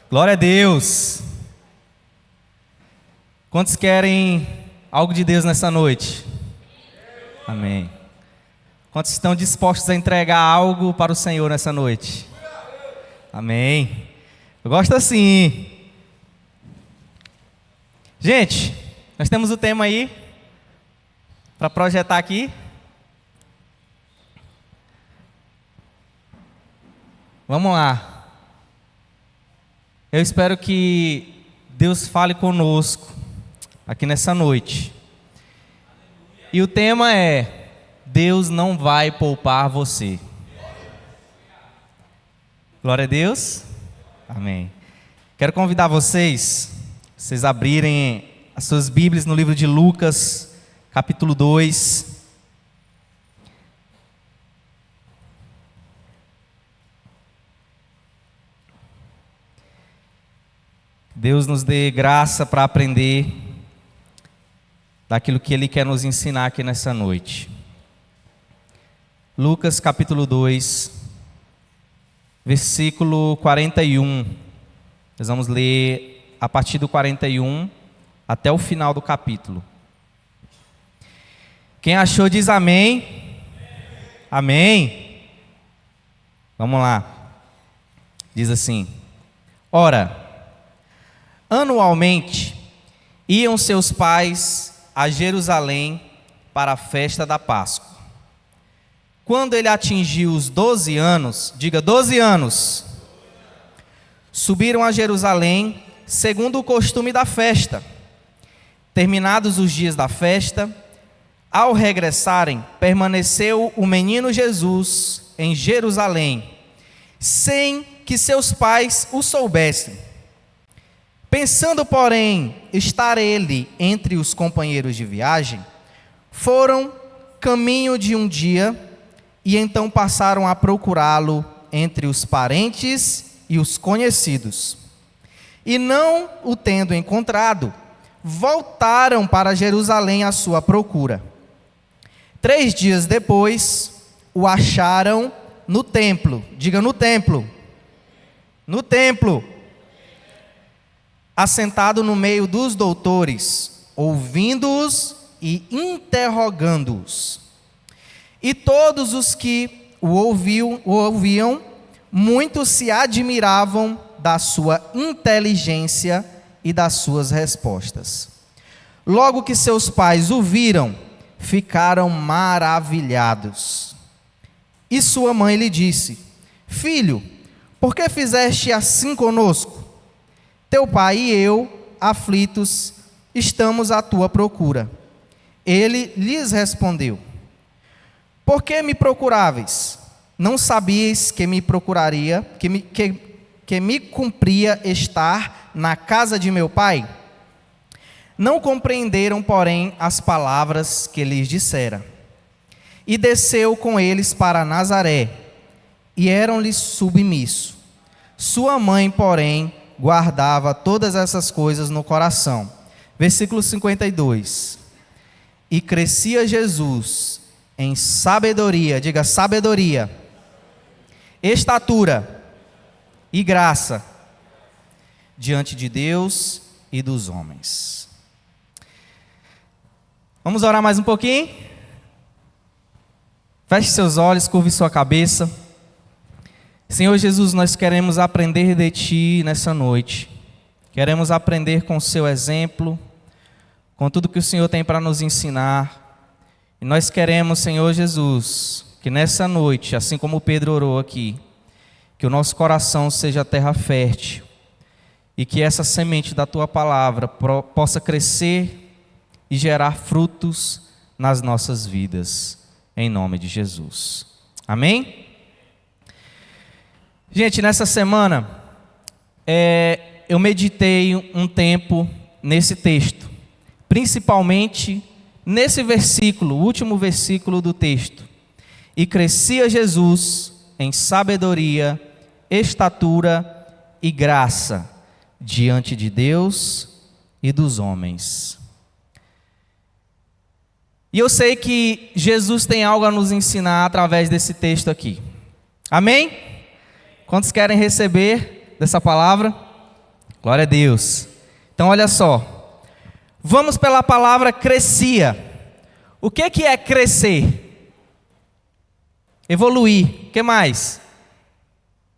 Glória a Deus. Quantos querem algo de Deus nessa noite? Amém. Quantos estão dispostos a entregar algo para o Senhor nessa noite? Amém. Eu gosto assim. Gente, nós temos o tema aí para projetar aqui. Vamos lá. Eu espero que Deus fale conosco aqui nessa noite. E o tema é: Deus não vai poupar você. Glória a Deus. Amém. Quero convidar vocês abrirem as suas Bíblias no livro de Lucas, capítulo 2. Deus nos dê graça para aprender daquilo que Ele quer nos ensinar aqui nessa noite. Lucas capítulo 2, versículo 41. Nós vamos ler a partir do 41 até o final do capítulo. Quem achou diz amém. Amém. Vamos lá. Diz assim: Ora, anualmente iam seus pais a Jerusalém para a festa da Páscoa. Quando ele atingiu os 12 anos, diga 12 anos, subiram a Jerusalém segundo o costume da festa. Terminados os dias da festa, ao regressarem, permaneceu o menino Jesus em Jerusalém, sem que seus pais o soubessem. Pensando, porém, estar ele entre os companheiros de viagem, foram caminho de um dia e então passaram a procurá-lo entre os parentes e os conhecidos. E não o tendo encontrado, voltaram para Jerusalém à sua procura. 3 dias depois, o acharam no templo. Diga no templo. No templo. Assentado no meio dos doutores, ouvindo-os e interrogando-os. E todos os que o ouviam, muitos se admiravam da sua inteligência e das suas respostas. Logo que seus pais o viram, ficaram maravilhados. E sua mãe lhe disse: Filho, por que fizeste assim conosco? Teu pai e eu, aflitos, estamos à tua procura. Ele lhes respondeu: Por que me procuráveis? Não sabíeis que me procuraria, que me cumpria estar na casa de meu pai? Não compreenderam, porém, as palavras que lhes dissera. E desceu com eles para Nazaré, e eram-lhe submissos. Sua mãe, porém, guardava todas essas coisas no coração. Versículo 52. E crescia Jesus em sabedoria, diga sabedoria, estatura e graça diante de Deus e dos homens. Vamos orar mais um pouquinho? Feche seus olhos, curve sua cabeça. Senhor Jesus, nós queremos aprender de Ti nessa noite. Queremos aprender com o Seu exemplo, com tudo que o Senhor tem para nos ensinar. E nós queremos, Senhor Jesus, que nessa noite, assim como Pedro orou aqui, que o nosso coração seja terra fértil e que essa semente da Tua palavra possa crescer e gerar frutos nas nossas vidas, em nome de Jesus. Amém? Gente, nessa semana, eu meditei um tempo nesse texto, principalmente nesse versículo, o último versículo do texto. E crescia Jesus em sabedoria, estatura e graça diante de Deus e dos homens. E eu sei que Jesus tem algo a nos ensinar através desse texto aqui. Amém? Quantos querem receber dessa palavra? Glória a Deus. Então olha só. Vamos pela palavra crescia. O que é crescer? Evoluir. O que mais?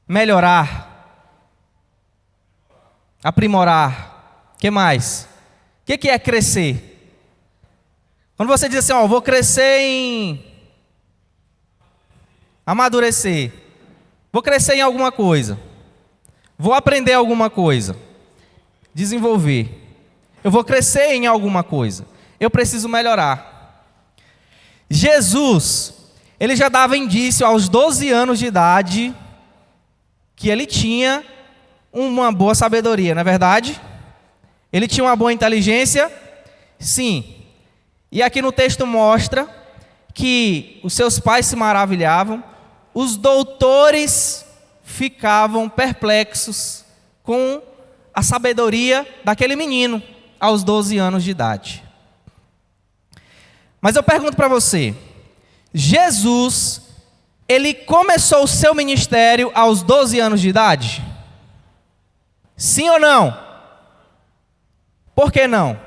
Melhorar. Aprimorar. O que mais? O que é crescer? Quando você diz assim, ó, vou crescer em amadurecer. Vou crescer em alguma coisa. Vou aprender alguma coisa. Desenvolver. Eu vou crescer em alguma coisa. Eu preciso melhorar. Jesus, ele já dava indício aos 12 anos de idade que ele tinha uma boa sabedoria, não é verdade? Ele tinha uma boa inteligência? Sim. E aqui no texto mostra que os seus pais se maravilhavam, os doutores ficavam perplexos com a sabedoria daquele menino aos 12 anos de idade. Mas eu pergunto para você, Jesus, ele começou o seu ministério aos 12 anos de idade? Sim ou não? Por que não?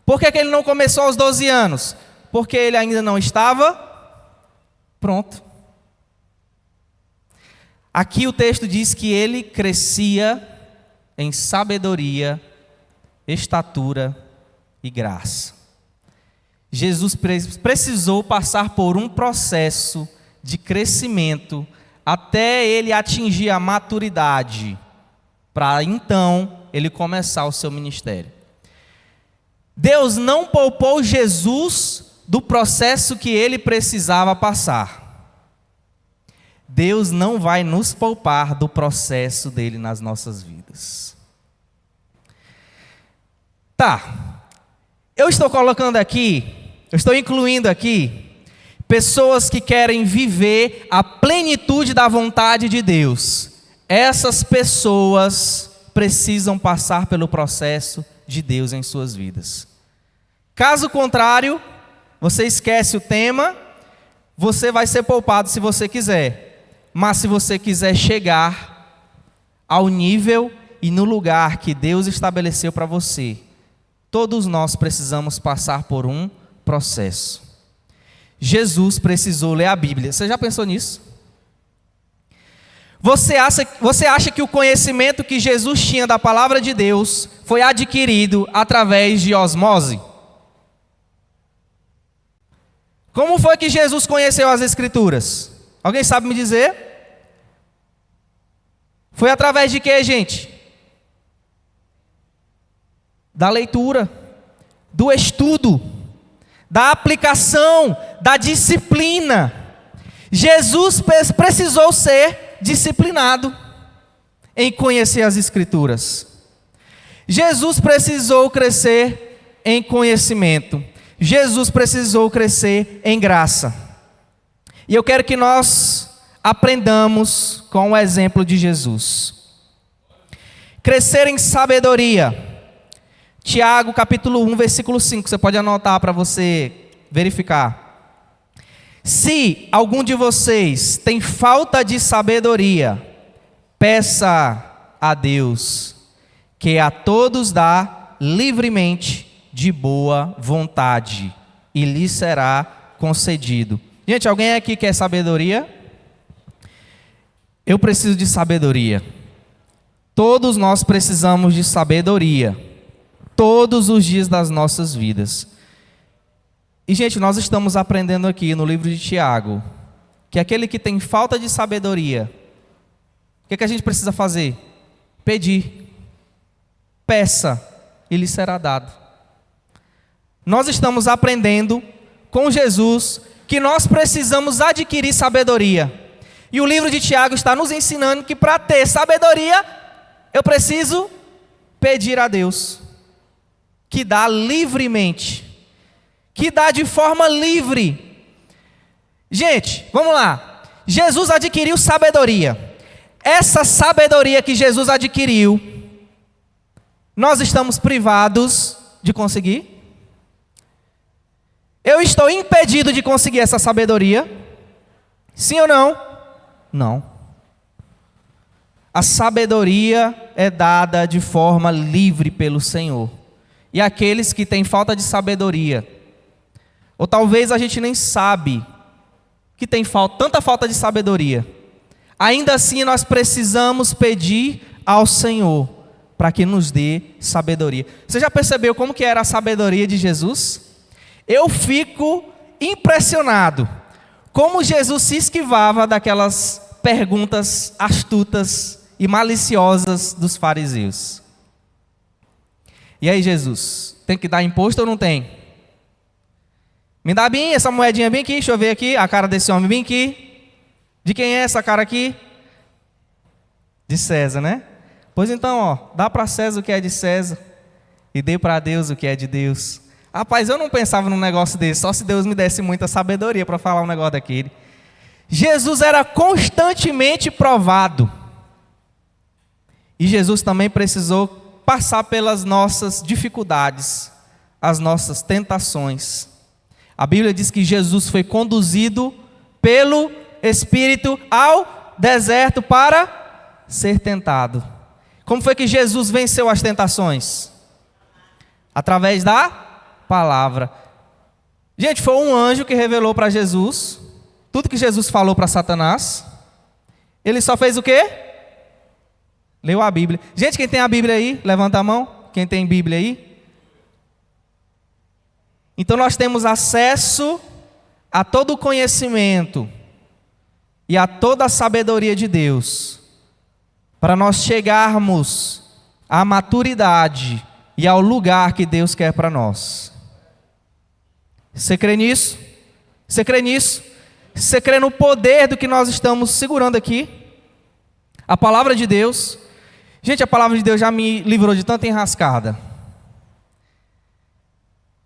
Por que ele não começou aos 12 anos? Porque ele ainda não estava pronto. Aqui o texto diz que ele crescia em sabedoria, estatura e graça. Jesus precisou passar por um processo de crescimento até ele atingir a maturidade, para então ele começar o seu ministério. Deus não poupou Jesus do processo que ele precisava passar. Deus não vai nos poupar do processo dele nas nossas vidas. Tá, eu estou colocando aqui, eu estou incluindo aqui, pessoas que querem viver a plenitude da vontade de Deus. Essas pessoas precisam passar pelo processo de Deus em suas vidas. Caso contrário, você esquece o tema, você vai ser poupado se você quiser. Mas se você quiser chegar ao nível e no lugar que Deus estabeleceu para você, todos nós precisamos passar por um processo. Jesus precisou ler a Bíblia. Você já pensou nisso? Você acha que o conhecimento que Jesus tinha da palavra de Deus foi adquirido através de osmose? Como foi que Jesus conheceu as Escrituras? Alguém sabe me dizer? Foi através de quê, gente? Da leitura, do estudo, da aplicação, da disciplina. Jesus precisou ser disciplinado em conhecer as Escrituras. Jesus precisou crescer em conhecimento. Jesus precisou crescer em graça. E eu quero que nós aprendamos com o exemplo de Jesus. Crescer em sabedoria. Tiago capítulo 1, versículo 5. Você pode anotar para você verificar. Se algum de vocês tem falta de sabedoria, peça a Deus, que a todos dá livremente, de boa vontade, e lhe será concedido. Gente, alguém aqui quer sabedoria? Eu preciso de sabedoria. Todos nós precisamos de sabedoria, todos os dias das nossas vidas. E, gente, nós estamos aprendendo aqui no livro de Tiago, que aquele que tem falta de sabedoria, o que a gente precisa fazer? Pedir. Peça, e lhe será dado. Nós estamos aprendendo com Jesus que nós precisamos adquirir sabedoria. E o livro de Tiago está nos ensinando que para ter sabedoria, eu preciso pedir a Deus, que dá livremente, que dá de forma livre. Gente, vamos lá. Jesus adquiriu sabedoria. Essa sabedoria que Jesus adquiriu, nós estamos privados de conseguir? Eu estou impedido de conseguir essa sabedoria? Sim ou não? Não. a sabedoria é dada de forma livre pelo Senhor. E aqueles que têm falta de sabedoria, ou talvez a gente nem sabe que tem tanta falta de sabedoria, ainda assim nós precisamos pedir ao Senhor para que nos dê sabedoria. Você já percebeu como que era a sabedoria de Jesus? Eu fico impressionado como Jesus se esquivava daquelas perguntas astutas e maliciosas dos fariseus. E aí, Jesus, tem que dar imposto ou não tem? Me dá bem essa moedinha bem aqui, deixa eu ver aqui, a cara desse homem bem aqui. De quem é essa cara aqui? De César, né? Pois então, ó, dá para César o que é de César e dê para Deus o que é de Deus. Rapaz, eu não pensava num negócio desse, só se Deus me desse muita sabedoria para falar um negócio daquele. Jesus era constantemente provado. E Jesus também precisou passar pelas nossas dificuldades, as nossas tentações. A Bíblia diz que Jesus foi conduzido pelo Espírito ao deserto para ser tentado. Como foi que Jesus venceu as tentações? Através da palavra. Gente, foi um anjo que revelou para Jesus tudo que Jesus falou para Satanás. Ele só fez o quê? Leu a Bíblia. Gente, quem tem a Bíblia aí, levanta a mão. Quem tem Bíblia aí? Então nós temos acesso a todo o conhecimento e a toda a sabedoria de Deus, para nós chegarmos à maturidade e ao lugar que Deus quer para nós. Você crê nisso? Você crê nisso? Você crê no poder do que nós estamos segurando aqui? A palavra de Deus. Gente, a palavra de Deus já me livrou de tanta enrascada.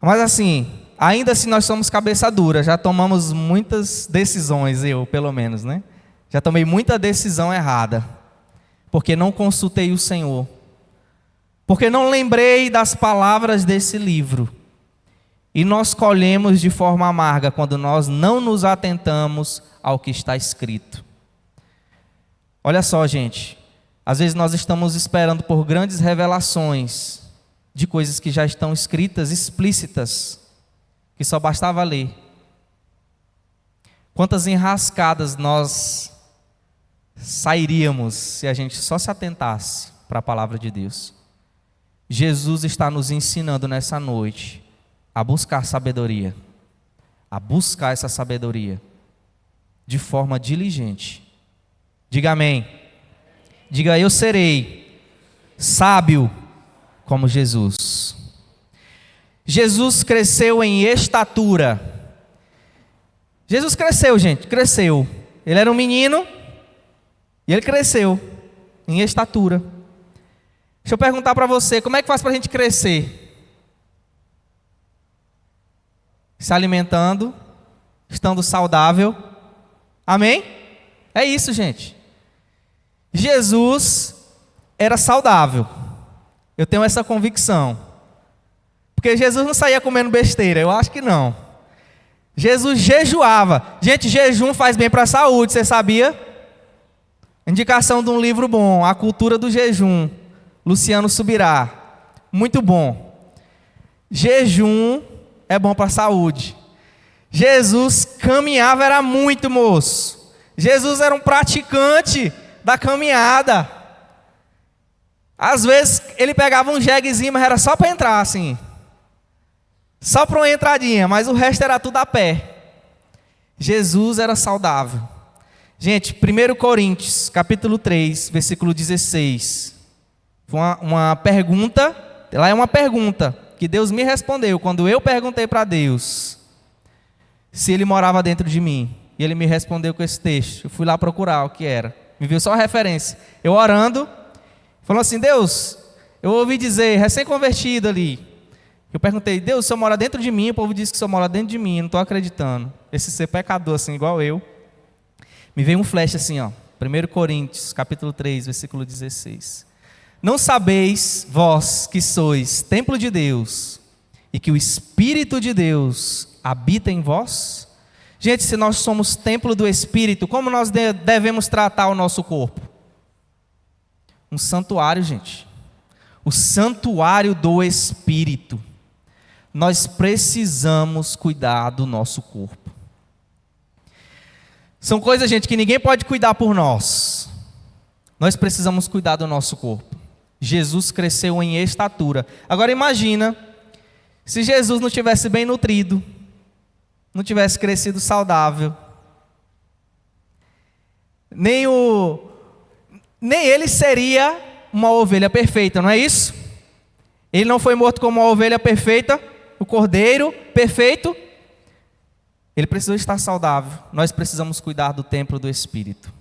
Mas assim, ainda assim nós somos cabeça dura, já tomamos muitas decisões, eu pelo menos, né? Já tomei muita decisão errada, porque não consultei o Senhor, porque não lembrei das palavras desse livro, e nós colhemos de forma amarga quando nós não nos atentamos ao que está escrito. Olha só, gente, às vezes nós estamos esperando por grandes revelações de coisas que já estão escritas, explícitas, que só bastava ler. Quantas enrascadas nós sairíamos se a gente só se atentasse para a palavra de Deus. Jesus está nos ensinando nessa noite a buscar sabedoria, a buscar essa sabedoria de forma diligente. Diga amém. Diga, eu serei sábio como Jesus. Jesus cresceu em estatura. Jesus cresceu, gente, cresceu. Ele era um menino e ele cresceu em estatura. Deixa eu perguntar para você, como é que faz para a gente crescer? Se alimentando, estando saudável. Amém? É isso, gente. Jesus era saudável. Eu tenho essa convicção. Porque Jesus não saía comendo besteira, eu acho que não. Jesus jejuava. Gente, jejum faz bem para a saúde, você sabia? Indicação de um livro bom, A Cultura do Jejum, Luciano Subirá. Muito bom. Jejum é bom para a saúde. Jesus caminhava, era muito, moço. Jesus era um praticante da caminhada. Às vezes ele pegava um jeguezinho, mas era só para entrar assim. Só para uma entradinha, mas o resto era tudo a pé. Jesus era saudável. Gente, 1 Coríntios, capítulo 3, versículo 16. Foi uma pergunta, lá é uma pergunta que Deus me respondeu quando eu perguntei para Deus se Ele morava dentro de mim. E Ele me respondeu com esse texto. Eu fui lá procurar o que era. Me viu só a referência. Eu orando, falou assim, Deus, eu ouvi dizer, recém-convertido ali. Eu perguntei, Deus, o Senhor mora dentro de mim? O povo disse que o Senhor mora dentro de mim, eu não estou acreditando. Esse ser pecador assim, igual eu. Me veio um flash assim, ó. 1 Coríntios, capítulo 3, versículo 16. Não sabeis, vós que sois templo de Deus, e que o Espírito de Deus habita em vós? Gente, se nós somos templo do Espírito, como nós devemos tratar o nosso corpo? Um santuário, gente. O santuário do Espírito. Nós precisamos cuidar do nosso corpo. São coisas, gente, que ninguém pode cuidar por nós. Nós precisamos cuidar do nosso corpo. Jesus cresceu em estatura. Agora imagina, se Jesus não tivesse bem nutrido, não tivesse crescido saudável, nem ele seria uma ovelha perfeita, não é isso? Ele não foi morto como uma ovelha perfeita, o cordeiro perfeito. Ele precisou estar saudável. Nós precisamos cuidar do templo do Espírito.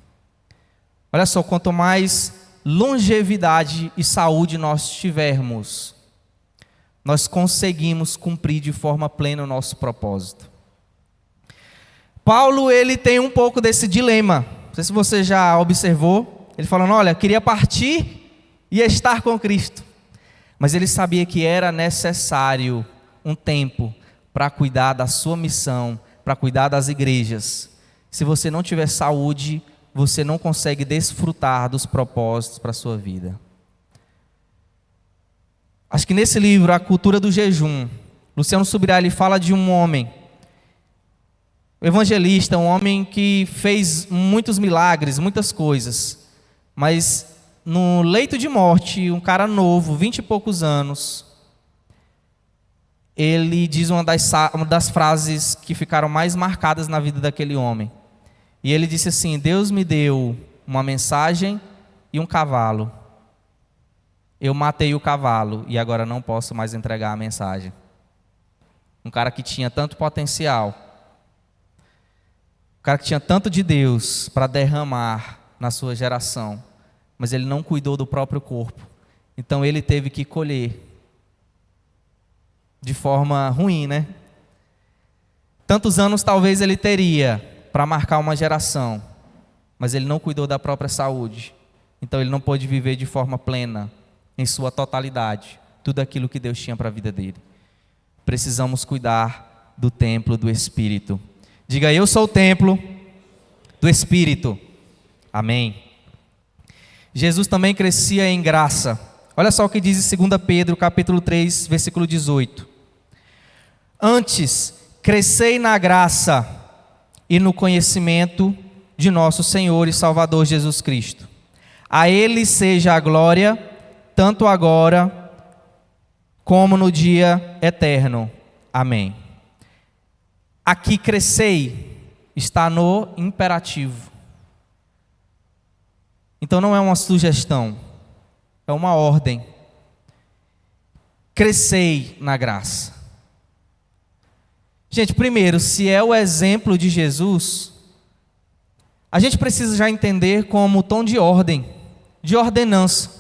Olha só, quanto mais longevidade e saúde nós tivermos, nós conseguimos cumprir de forma plena o nosso propósito. Paulo, ele tem um pouco desse dilema. Não sei se você já observou. Ele falando, olha, queria partir e estar com Cristo. Mas ele sabia que era necessário um tempo para cuidar da sua missão, para cuidar das igrejas. Se você não tiver saúde, você não consegue desfrutar dos propósitos para a sua vida. Acho que nesse livro, A Cultura do Jejum, Luciano Subirá, ele fala de um homem, evangelista, um homem que fez muitos milagres, muitas coisas, mas no leito de morte, um cara novo, 20 e poucos anos, ele diz uma das frases que ficaram mais marcadas na vida daquele homem. E ele disse assim: Deus me deu uma mensagem e um cavalo. Eu matei o cavalo e agora não posso mais entregar a mensagem. Um cara que tinha tanto potencial, um cara que tinha tanto de Deus para derramar na sua geração, mas ele não cuidou do próprio corpo. Então ele teve que colher de forma ruim, né? Tantos anos talvez ele teria para marcar uma geração, mas ele não cuidou da própria saúde. Então ele não pôde viver de forma plena, em sua totalidade, tudo aquilo que Deus tinha para a vida dele. Precisamos cuidar do templo do Espírito. Diga, eu sou o templo do Espírito. Amém. Jesus também crescia em graça. Olha só o que diz em 2 Pedro, capítulo 3, versículo 18. Antes, crescei na graça e no conhecimento de nosso Senhor e Salvador Jesus Cristo. A Ele seja a glória, tanto agora como no dia eterno. Amém. Aqui crescei está no imperativo. Então não é uma sugestão, é uma ordem. Crescei na graça. Gente, primeiro, se é o exemplo de Jesus, a gente precisa já entender como tom de ordem, de ordenança.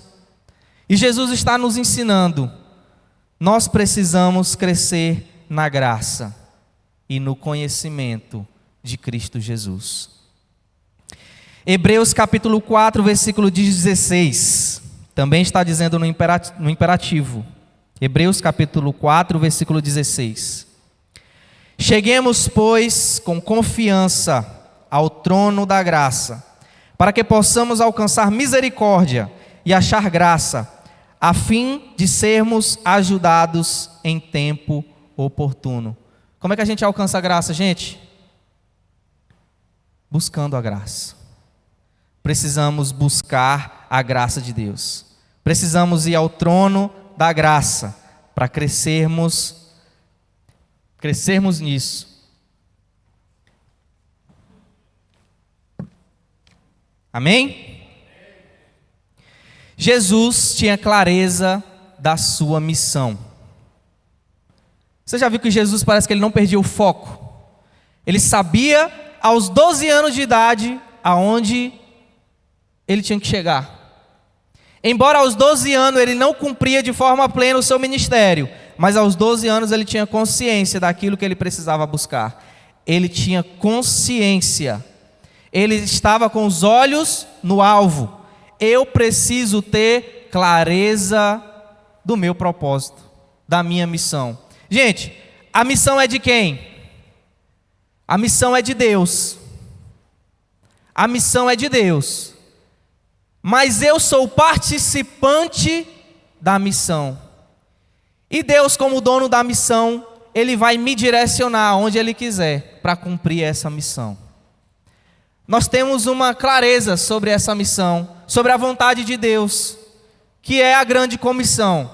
E Jesus está nos ensinando, nós precisamos crescer na graça e no conhecimento de Cristo Jesus. Hebreus capítulo 4, versículo 16, também está dizendo no imperativo. Hebreus capítulo 4, versículo 16. Cheguemos, pois, com confiança ao trono da graça, para que possamos alcançar misericórdia e achar graça, a fim de sermos ajudados em tempo oportuno. Como é que a gente alcança a graça, gente? Buscando a graça. Precisamos buscar a graça de Deus. Precisamos ir ao trono da graça para crescermos nisso. Amém? Jesus tinha clareza da sua missão. Você já viu que Jesus parece que ele não perdia o foco? Ele sabia aos 12 anos de idade aonde ele tinha que chegar. Embora aos 12 anos ele não cumpria de forma plena o seu ministério, mas aos 12 anos ele tinha consciência daquilo que ele precisava buscar. Ele tinha consciência. Ele estava com os olhos no alvo. Eu preciso ter clareza do meu propósito, da minha missão. Gente, a missão é de quem? A missão é de Deus. A missão é de Deus. mas eu sou participante da missão. E Deus, como dono da missão, Ele vai me direcionar onde Ele quiser para cumprir essa missão. Nós temos uma clareza sobre essa missão, sobre a vontade de Deus, que é a grande comissão.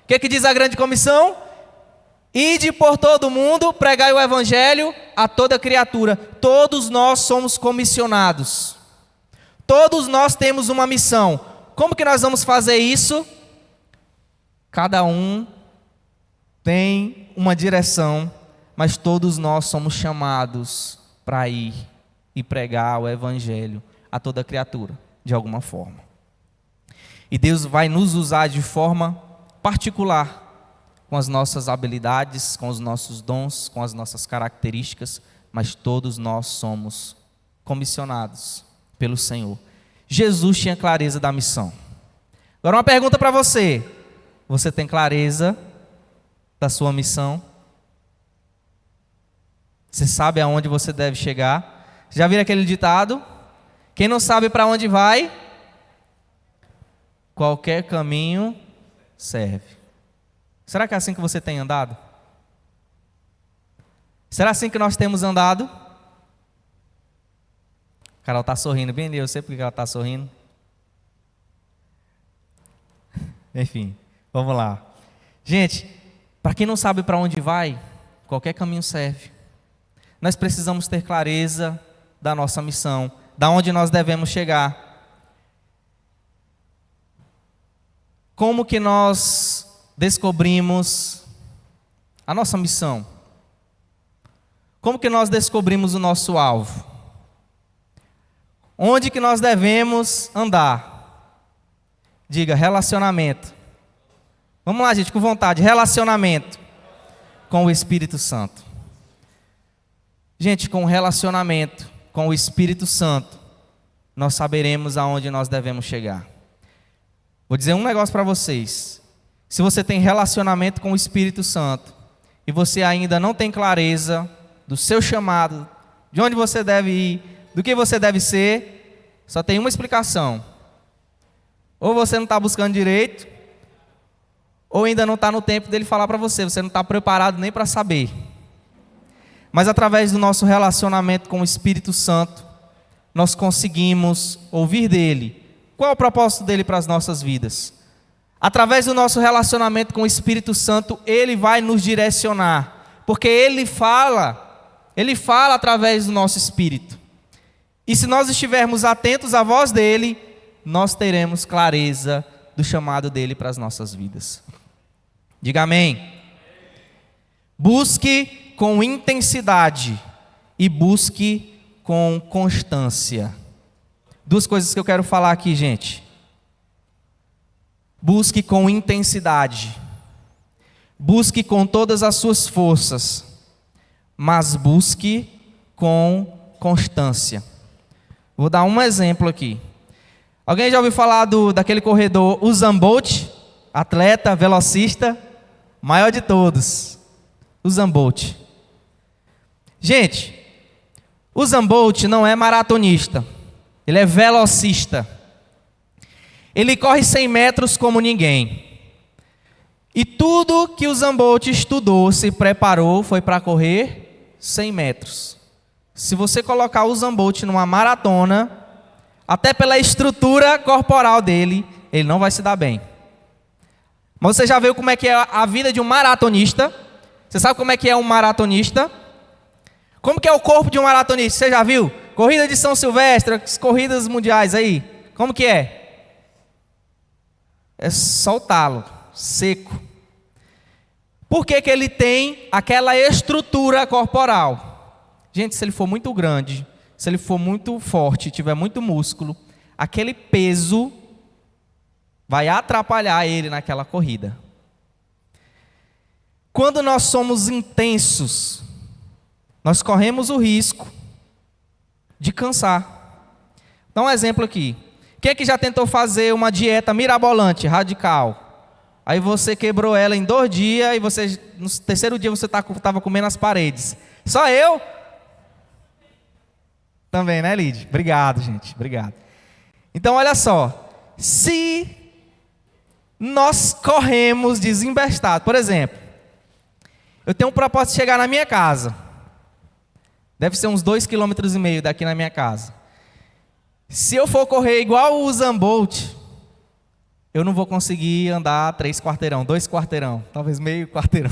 O que diz a grande comissão? Ide por todo mundo, pregai o evangelho a toda criatura. Todos nós somos comissionados. Todos nós temos uma missão. Como que nós vamos fazer isso? Cada um tem uma direção, mas todos nós somos chamados para ir e pregar o evangelho a toda criatura, de alguma forma. E Deus vai nos usar de forma particular, com as nossas habilidades, com os nossos dons, com as nossas características, mas todos nós somos comissionados pelo Senhor. Jesus tinha clareza da missão. Agora uma pergunta para você: você tem clareza da sua missão? Você sabe aonde você deve chegar? Já viram aquele ditado? Quem não sabe para onde vai, qualquer caminho serve. Será que é assim que você tem andado? Será assim que nós temos andado? Carol está sorrindo, bem, eu sei porque ela está sorrindo. Enfim, vamos lá. Gente, para quem não sabe para onde vai, qualquer caminho serve. Nós precisamos ter clareza da nossa missão, da onde nós devemos chegar. Como que nós descobrimos a nossa missão? Como que nós descobrimos o nosso alvo? Onde que nós devemos andar? Diga, relacionamento. Vamos lá, gente, com vontade. Relacionamento com o Espírito Santo. Gente, com o relacionamento com o Espírito Santo, nós saberemos aonde nós devemos chegar. Vou dizer um negócio para vocês. Se você tem relacionamento com o Espírito Santo e você ainda não tem clareza do seu chamado, de onde você deve ir, do que você deve ser, só tem uma explicação. Ou você não está buscando direito, ou ainda não está no tempo dele falar para você, você não está preparado nem para saber. Mas através do nosso relacionamento com o Espírito Santo, nós conseguimos ouvir dele. Qual é o propósito dele para as nossas vidas? Através do nosso relacionamento com o Espírito Santo, Ele vai nos direcionar, porque Ele fala através do nosso espírito. E se nós estivermos atentos à voz dEle, nós teremos clareza do chamado dEle para as nossas vidas. Diga amém. Busque com intensidade e busque com constância. Duas coisas que eu quero falar aqui, gente. Busque com intensidade, busque com todas as suas forças, mas busque com constância. Vou dar um exemplo aqui. Alguém já ouviu falar daquele corredor Usain Bolt, atleta, velocista, maior de todos, Usain Bolt. Gente, Usain Bolt não é maratonista, ele é velocista. Ele corre 100 metros como ninguém. E tudo que o Usain Bolt estudou, se preparou, foi para correr 100 metros. Se você colocar o Usain Bolt numa maratona, até pela estrutura corporal dele, ele não vai se dar bem. Mas você já viu como é que é a vida de um maratonista? Você sabe como é que é um maratonista? Como que é o corpo de um maratonista? Você já viu? Corrida de São Silvestre, as corridas mundiais aí. Como que é? É soltá-lo, seco. Por que ele tem aquela estrutura corporal? Gente, se ele for muito grande, se ele for muito forte, tiver muito músculo, aquele peso vai atrapalhar ele naquela corrida. Quando nós somos intensos, nós corremos o risco de cansar. Dá um exemplo aqui. Quem é que já tentou fazer uma dieta mirabolante, radical? Aí você quebrou ela em 2 dias e você, no terceiro dia você estava comendo as paredes. Só eu? Também, né, Lid? Obrigado, gente. Obrigado. Então, olha só. se nós corremos desembestado, por exemplo, eu tenho um propósito de chegar na minha casa. Deve ser uns 2,5 km daqui na minha casa. Se eu for correr igual o Usain Bolt, eu não vou conseguir andar 3 quarteirão, 2 quarteirão, talvez meio quarteirão.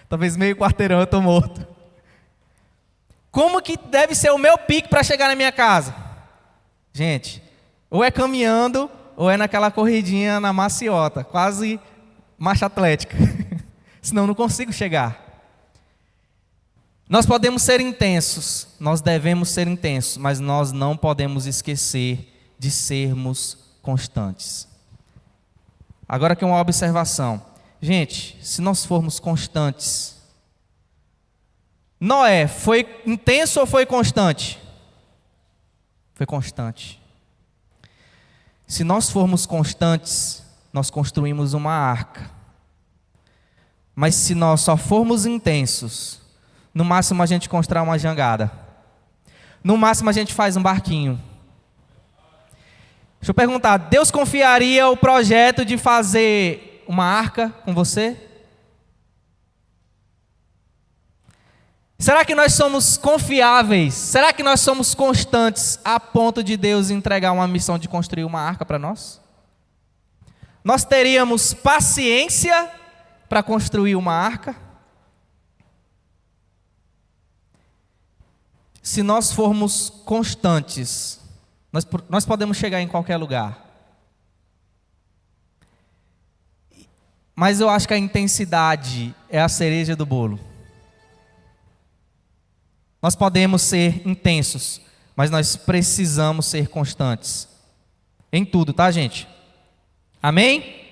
Talvez meio quarteirão eu estou morto. Como que deve ser o meu pique para chegar na minha casa? Gente, ou é caminhando, ou é naquela corridinha na maciota, quase marcha atlética. Senão eu não consigo chegar. Nós podemos ser intensos, nós devemos ser intensos, mas nós não podemos esquecer de sermos constantes. Agora aqui uma observação. Gente, se nós formos constantes, Noé foi intenso ou foi constante? Foi constante. Se nós formos constantes, nós construímos uma arca. Mas se nós só formos intensos, no máximo a gente constrói uma jangada. No máximo a gente faz um barquinho. Deixa eu perguntar, Deus confiaria o projeto de fazer uma arca com você? Será que nós somos confiáveis? Será que nós somos constantes a ponto de Deus entregar uma missão de construir uma arca para nós? Nós teríamos paciência para construir uma arca? Se nós formos constantes, nós podemos chegar em qualquer lugar. Mas eu acho que a intensidade é a cereja do bolo. Nós podemos ser intensos, mas nós precisamos ser constantes. Em tudo, tá, gente? Amém?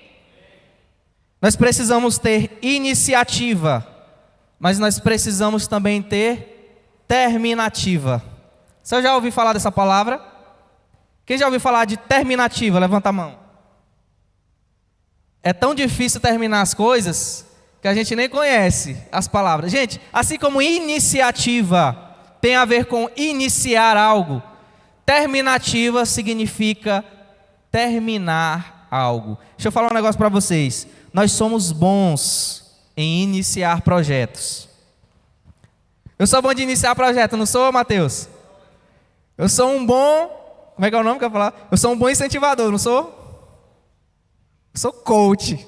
Nós precisamos ter iniciativa, mas nós precisamos também ter terminativa. Você já ouviu falar dessa palavra? Quem já ouviu falar de terminativa? Levanta a mão. É tão difícil terminar as coisas que a gente nem conhece as palavras. Gente, assim como iniciativa tem a ver com iniciar algo, terminativa significa terminar algo. Deixa eu falar um negócio para vocês. Nós somos bons em iniciar projetos. Eu sou bom de iniciar projeto, não sou, Mateus? Eu sou um bom... Como é que é o nome que eu vou falar? Eu sou um bom incentivador, não sou? Eu sou coach.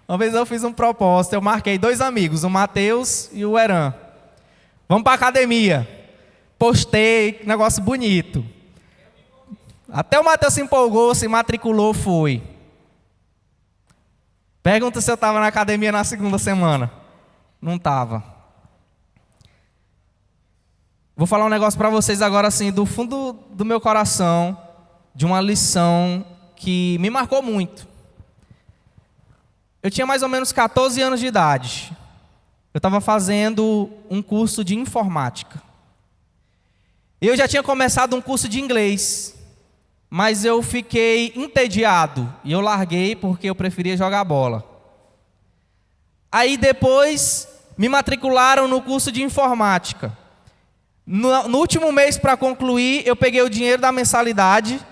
Uma vez eu fiz um propósito, eu marquei 2 amigos, o Mateus e o Eran. Vamos para a academia. Postei, negócio bonito. Até o Mateus se empolgou, se matriculou, foi. Pergunta se eu estava na academia na segunda semana. Não estava. Vou falar um negócio para vocês agora assim, do fundo do meu coração, de uma lição que me marcou muito. Eu tinha mais ou menos 14 anos de idade. Eu estava fazendo um curso de informática. Eu já tinha começado um curso de inglês, mas eu fiquei entediado e eu larguei porque eu preferia jogar bola. Aí depois me matricularam no curso de informática. No último mês para concluir, eu peguei o dinheiro da mensalidade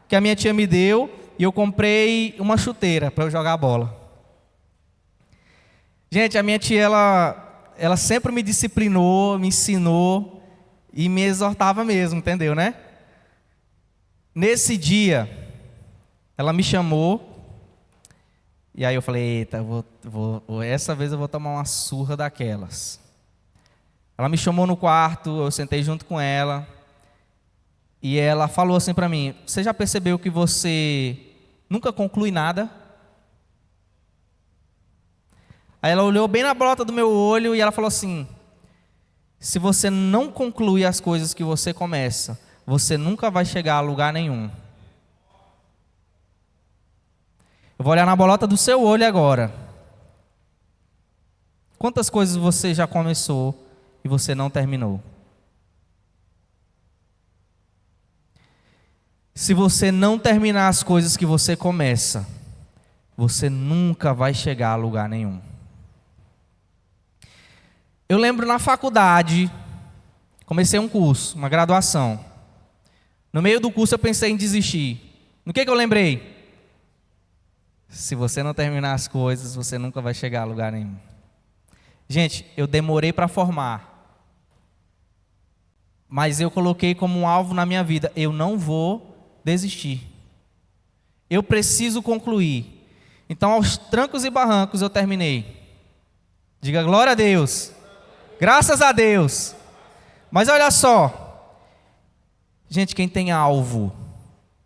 que a minha tia me deu e eu comprei uma chuteira para eu jogar bola. Gente, a minha tia, ela sempre me disciplinou, me ensinou e me exortava mesmo, entendeu, né? Nesse dia, ela me chamou e aí eu falei, eita, essa vez eu vou tomar uma surra daquelas. Ela me chamou no quarto, eu sentei junto com ela e ela falou assim para mim, você já percebeu que você nunca conclui nada? Aí ela olhou bem na bolota do meu olho e ela falou assim, se você não concluir as coisas que você começa, você nunca vai chegar a lugar nenhum. Eu vou olhar na bolota do seu olho agora. Quantas coisas você já começou e você não terminou? Se você não terminar as coisas que você começa, você nunca vai chegar a lugar nenhum. Eu lembro na faculdade, comecei um curso, uma graduação. No meio do curso eu pensei em desistir. No que eu lembrei? Se você não terminar as coisas, você nunca vai chegar a lugar nenhum. Gente, eu demorei para formar. Mas eu coloquei como um alvo na minha vida: eu não vou desistir. Eu preciso concluir. Então, aos trancos e barrancos, eu terminei. Diga glória a Deus. Graças a Deus. Mas olha só. Gente, quem tem alvo,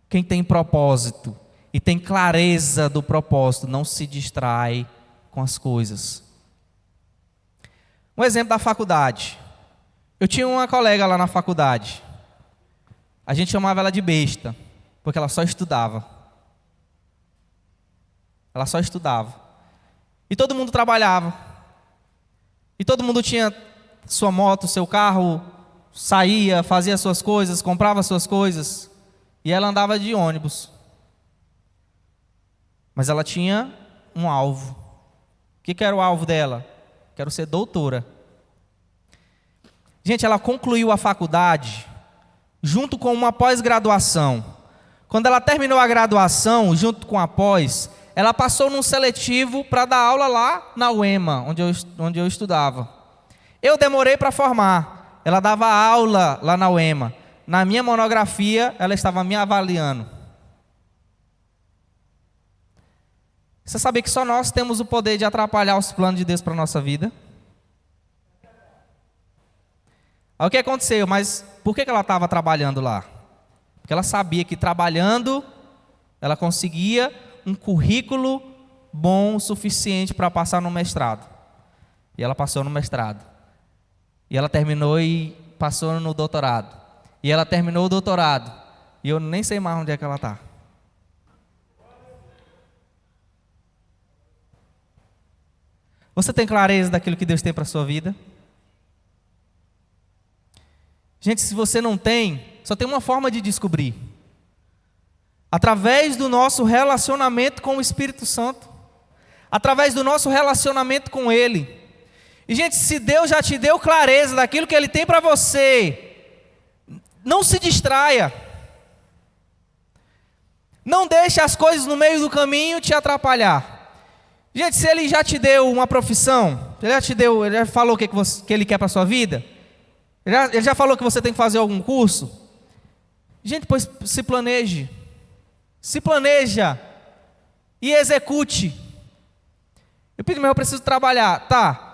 quem tem propósito e tem clareza do propósito, não se distrai com as coisas. Um exemplo da faculdade. Eu tinha uma colega lá na faculdade. A gente chamava ela de besta, porque ela só estudava. Ela só estudava. E todo mundo trabalhava. E todo mundo tinha sua moto, seu carro, saía, fazia suas coisas, comprava suas coisas. E ela andava de ônibus. Mas ela tinha um alvo. O que era o alvo dela? Quero ser doutora. Gente, ela concluiu a faculdade junto com uma pós-graduação. Quando ela terminou a graduação, junto com a pós, ela passou num seletivo para dar aula lá na UEMA, onde eu estudava. Eu demorei para formar. Ela dava aula lá na UEMA. Na minha monografia, ela estava me avaliando. Você sabia que só nós temos o poder de atrapalhar os planos de Deus para a nossa vida? Aí o que aconteceu? Mas por que ela estava trabalhando lá? Porque ela sabia que trabalhando, ela conseguia um currículo bom o suficiente para passar no mestrado. E ela passou no mestrado. E ela terminou e passou no doutorado. E ela terminou o doutorado. E eu nem sei mais onde é que ela está. Você tem clareza daquilo que Deus tem para a sua vida? Gente, se você não tem, só tem uma forma de descobrir. Através do nosso relacionamento com o Espírito Santo. Através do nosso relacionamento com Ele. E gente, se Deus já te deu clareza daquilo que Ele tem para você, não se distraia. Não deixe as coisas no meio do caminho te atrapalhar. Gente, se Ele já te deu uma profissão, Ele já falou o que Ele quer para a sua vida, Ele já falou que você tem que fazer algum curso, gente, pois se planeje. Se planeja e execute. Eu pedi, mas eu preciso trabalhar. Tá.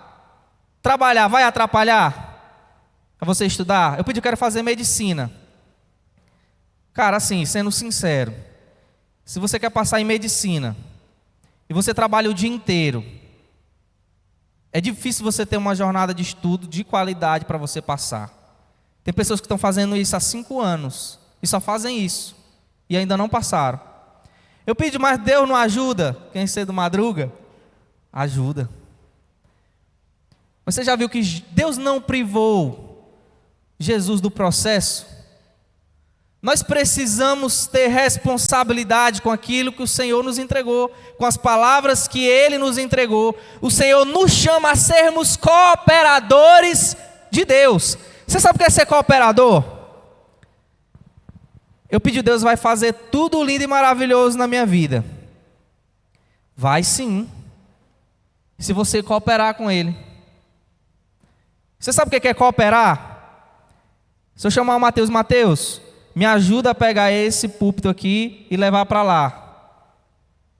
Trabalhar vai atrapalhar a você estudar? Eu pedi, eu quero fazer medicina. Cara, assim, sendo sincero, se você quer passar em medicina e você trabalha o dia inteiro, é difícil você ter uma jornada de estudo de qualidade para você passar. Tem pessoas que estão fazendo isso há 5 anos e só fazem isso e ainda não passaram. Eu pedi, mas Deus não ajuda? Quem cedo madruga? Ajuda. Você já viu que Deus não privou Jesus do processo? Nós precisamos ter responsabilidade com aquilo que o Senhor nos entregou, com as palavras que Ele nos entregou. O Senhor nos chama a sermos cooperadores de Deus. Você sabe o que é ser cooperador? Eu pedi, Deus vai fazer tudo lindo e maravilhoso na minha vida. Vai sim, se você cooperar com Ele. Você sabe o que é cooperar? Se eu chamar o Mateus, me ajuda a pegar esse púlpito aqui e levar para lá.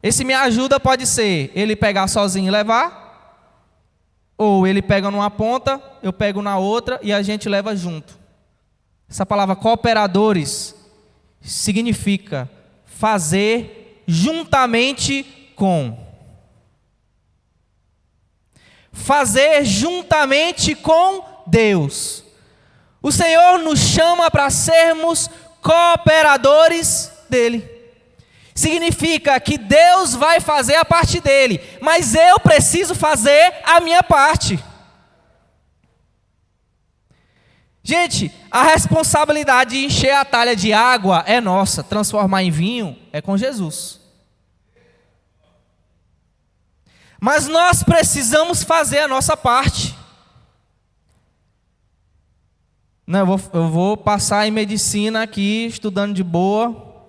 Esse me ajuda pode ser ele pegar sozinho e levar, ou ele pega numa ponta, eu pego na outra e a gente leva junto. Essa palavra cooperadores significa fazer juntamente com. Fazer juntamente com Deus. O Senhor nos chama para sermos cooperadores dele. Significa que Deus vai fazer a parte dele, mas eu preciso fazer a minha parte. Gente, a responsabilidade de encher a talha de água é nossa, transformar em vinho é com Jesus. Mas nós precisamos fazer a nossa parte. Não, eu vou passar em medicina aqui, estudando de boa.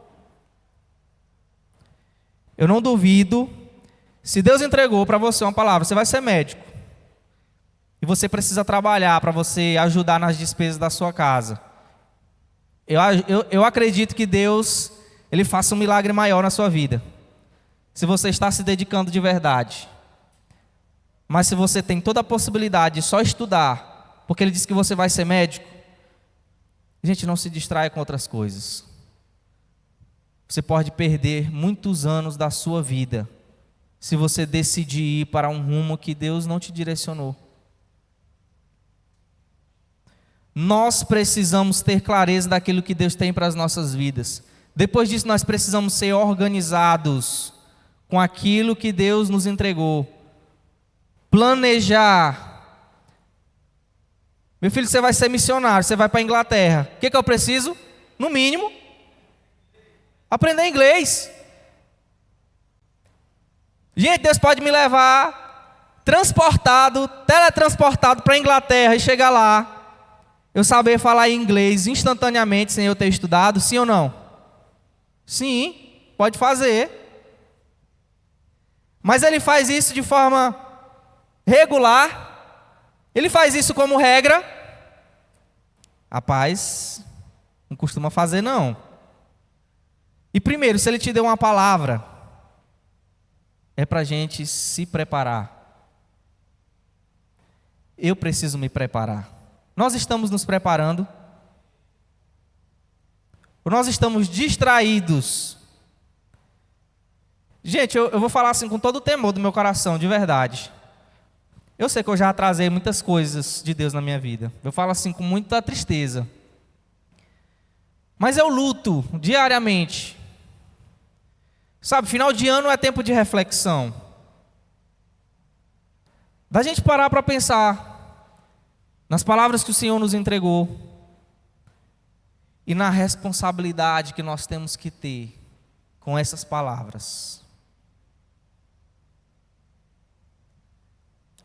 Eu não duvido. Se Deus entregou para você uma palavra, você vai ser médico. E você precisa trabalhar para você ajudar nas despesas da sua casa. Eu acredito que Deus, Ele faça um milagre maior na sua vida. Se você está se dedicando de verdade. Mas se você tem toda a possibilidade de só estudar, porque Ele disse que você vai ser médico, gente, não se distraia com outras coisas. Você pode perder muitos anos da sua vida, se você decidir ir para um rumo que Deus não te direcionou. Nós precisamos ter clareza daquilo que Deus tem para as nossas vidas. Depois disso, nós precisamos ser organizados com aquilo que Deus nos entregou. Planejar. Meu filho, você vai ser missionário, você vai para a Inglaterra. O que eu preciso? No mínimo, aprender inglês. Gente, Deus pode me levar teletransportado para a Inglaterra e chegar lá, eu saber falar inglês instantaneamente sem eu ter estudado, sim ou não? Sim, pode fazer. Mas Ele faz isso de forma regular? Ele faz isso como regra? Rapaz, não costuma fazer não. E primeiro, se Ele te deu uma palavra, é para a gente se preparar. Eu preciso me preparar. Nós estamos nos preparando? Ou nós estamos distraídos? Gente, eu vou falar assim com todo o temor do meu coração, de verdade. Eu sei que eu já atrasei muitas coisas de Deus na minha vida. Eu falo assim com muita tristeza. Mas eu luto diariamente. Sabe, final de ano é tempo de reflexão. Da gente parar para pensar nas palavras que o Senhor nos entregou e na responsabilidade que nós temos que ter com essas palavras.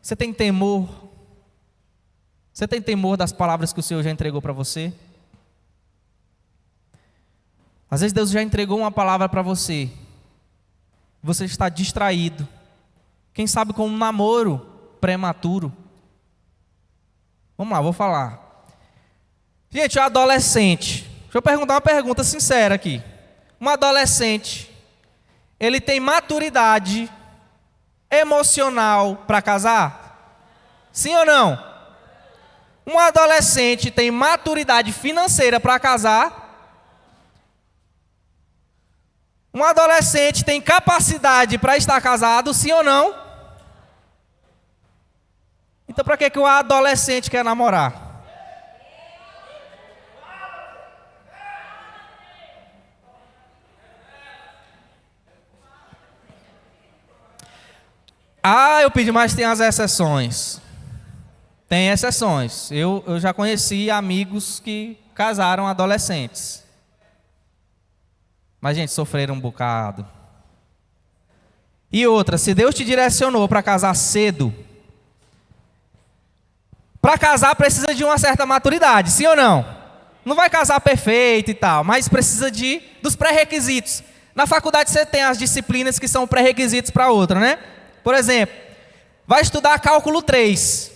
Você tem temor? Você tem temor das palavras que o Senhor já entregou para você? Às vezes Deus já entregou uma palavra para você. Você está distraído. Quem sabe com um namoro prematuro. Vamos lá, vou falar. Gente, um adolescente. Deixa eu perguntar uma pergunta sincera aqui. Um adolescente, ele tem maturidade emocional para casar? Sim ou não? Um adolescente tem maturidade financeira para casar? Um adolescente tem capacidade para estar casado? Sim ou não? Então, para que o adolescente quer namorar? Eu pedi, mas tem as exceções. Tem exceções. Eu já conheci amigos que casaram adolescentes. Mas, gente, sofreram um bocado. E outra, se Deus te direcionou para casar cedo, para casar precisa de uma certa maturidade, sim ou não? Não vai casar perfeito e tal, mas precisa dos pré-requisitos. Na faculdade você tem as disciplinas que são pré-requisitos para outra, né? Por exemplo, vai estudar cálculo 3.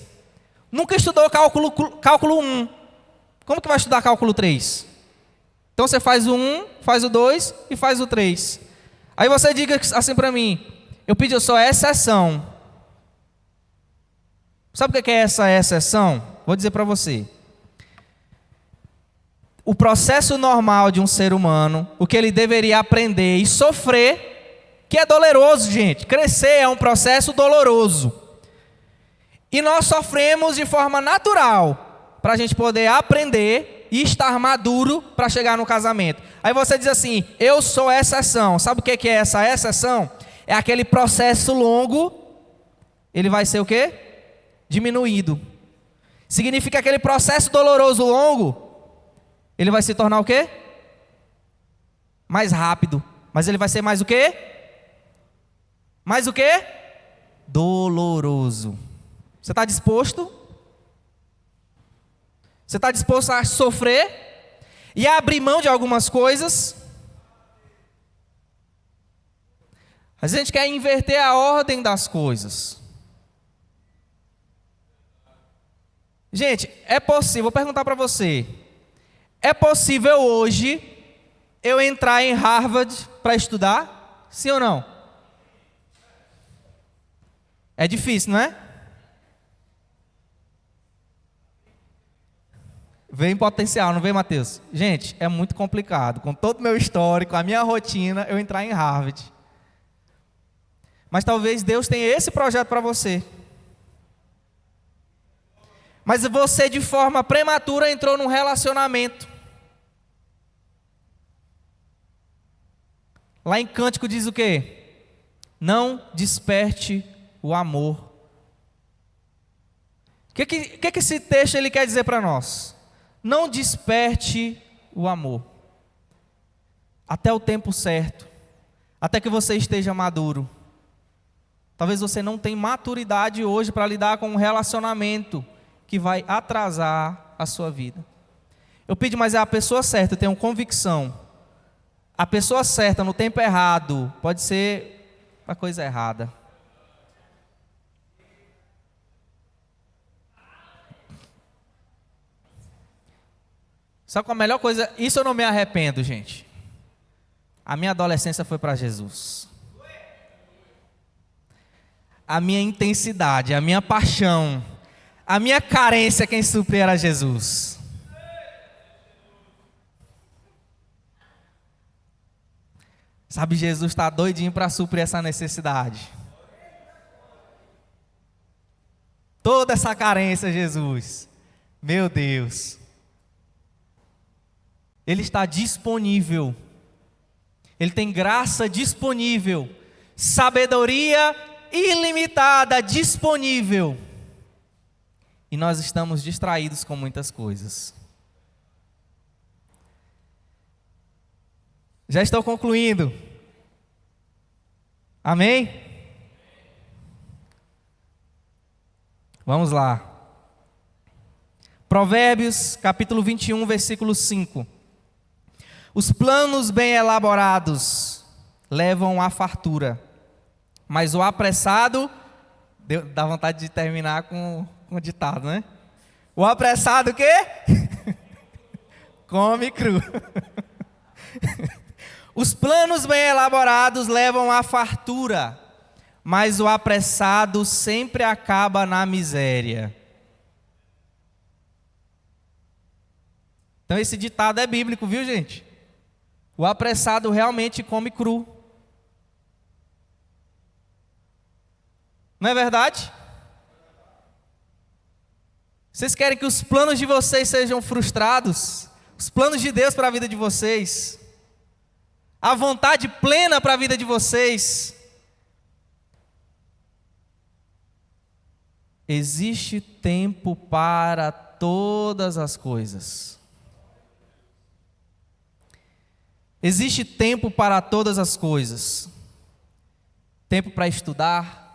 Nunca estudou cálculo 1. Como que vai estudar cálculo 3? Então você faz o 1, faz o 2 e faz o 3. Aí você diga assim para mim, eu sou exceção. Sabe o que é essa exceção? Vou dizer para você. O processo normal de um ser humano, o que ele deveria aprender e sofrer, que é doloroso, gente. Crescer é um processo doloroso. E nós sofremos de forma natural, para a gente poder aprender e estar maduro para chegar no casamento. Aí você diz assim, eu sou exceção. Sabe o que é essa exceção? É aquele processo longo, ele vai ser o quê? Diminuído. Significa que aquele processo doloroso longo, ele vai se tornar o quê? Mais rápido. Mas ele vai ser mais o quê? Mais o quê? Doloroso. Você está disposto? Você está disposto a sofrer e a abrir mão de algumas coisas? Mas a gente quer inverter a ordem das coisas. Gente, é possível, vou perguntar para você. É possível hoje eu entrar em Harvard para estudar? Sim ou não? É difícil, não é? Vem potencial, não vem, Mateus? Gente, é muito complicado. Com todo o meu histórico, a minha rotina, eu entrar em Harvard. Mas talvez Deus tenha esse projeto para você. Mas você, de forma prematura, entrou num relacionamento. Lá em Cântico diz o quê? Não desperte o amor. O que esse texto ele quer dizer para nós? Não desperte o amor. Até o tempo certo. Até que você esteja maduro. Talvez você não tenha maturidade hoje para lidar com um relacionamento que vai atrasar a sua vida. Eu pedi, mas é a pessoa certa, eu tenho convicção. A pessoa certa no tempo errado pode ser a coisa errada. Só que a melhor coisa, isso eu não me arrependo, gente. A minha adolescência foi para Jesus. A minha intensidade, a minha paixão, a minha carência, quem supria era Jesus. Sabe, Jesus está doidinho para suprir essa necessidade. Toda essa carência, Jesus. Meu Deus. Ele está disponível. Ele tem graça disponível. Sabedoria ilimitada disponível. E nós estamos distraídos com muitas coisas. Já estou concluindo. Amém? Vamos lá. Provérbios, capítulo 21, versículo 5. Os planos bem elaborados levam à fartura, mas o apressado, dá vontade de terminar com o ditado, né? O apressado o quê? Come cru. Os planos bem elaborados levam à fartura, mas o apressado sempre acaba na miséria. Então esse ditado é bíblico, viu, gente? O apressado realmente come cru. Não é verdade? Vocês querem que os planos de vocês sejam frustrados? Os planos de Deus para a vida de vocês? A vontade plena para a vida de vocês? Existe tempo para todas as coisas. Existe tempo para todas as coisas. Tempo para estudar,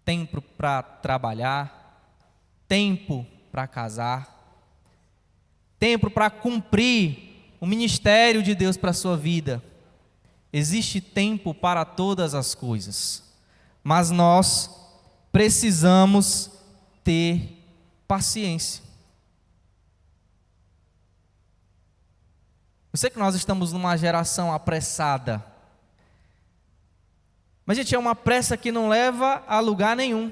tempo para trabalhar, tempo para casar, tempo para cumprir o ministério de Deus para a sua vida. Existe tempo para todas as coisas, mas nós precisamos ter paciência. Eu sei que nós estamos numa geração apressada, mas, gente, é uma pressa que não leva a lugar nenhum.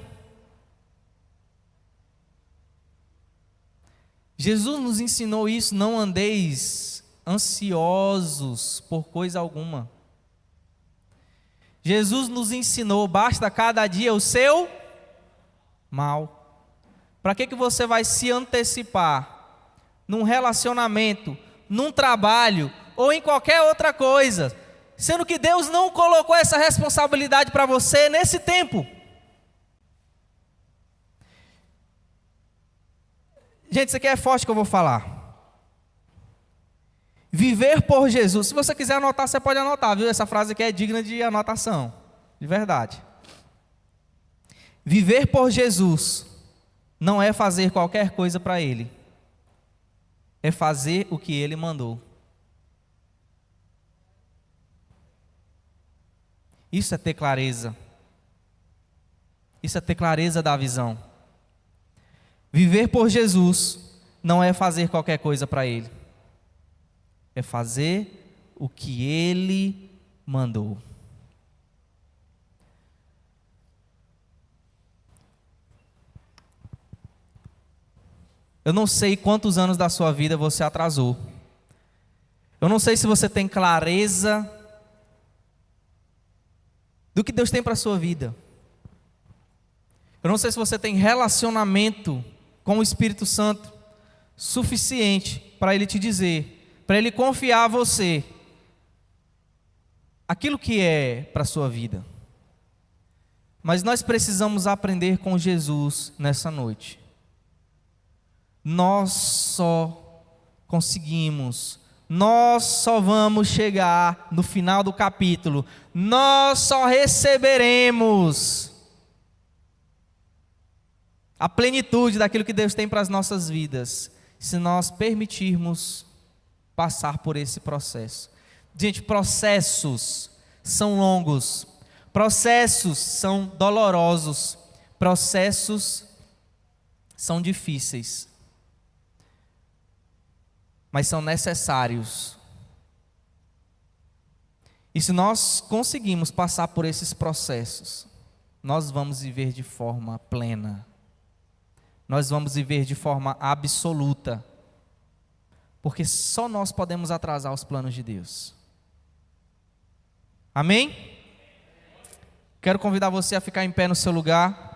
Jesus nos ensinou isso: não andeis ansiosos por coisa alguma. Jesus nos ensinou: basta cada dia o seu mal. Para que você vai se antecipar num relacionamento, num trabalho ou em qualquer outra coisa, sendo que Deus não colocou essa responsabilidade para você nesse tempo? Gente, isso aqui é forte que eu vou falar. Viver por Jesus. Se você quiser anotar, você pode anotar, viu? Essa frase aqui é digna de anotação, de verdade. Viver por Jesus não é fazer qualquer coisa para Ele. é fazer o que Ele mandou. Isso é ter clareza. Isso é ter clareza da visão. Viver por Jesus não é fazer qualquer coisa para Ele. É fazer o que Ele mandou. Eu não sei quantos anos da sua vida você atrasou. Eu não sei se você tem clareza do que Deus tem para a sua vida. Eu não sei se você tem relacionamento com o Espírito Santo suficiente para Ele te dizer, para Ele confiar a você aquilo que é para a sua vida. Mas nós precisamos aprender com Jesus nessa noite. Nós só conseguimos, nós só vamos chegar no final do capítulo, nós só receberemos a plenitude daquilo que Deus tem para as nossas vidas, se nós permitirmos passar por esse processo. Gente, processos são longos, processos são dolorosos, processos são difíceis, mas são necessários. E se nós conseguimos passar por esses processos, nós vamos viver de forma plena. Nós vamos viver de forma absoluta. Porque só nós podemos atrasar os planos de Deus. Amém? Quero convidar você a ficar em pé no seu lugar.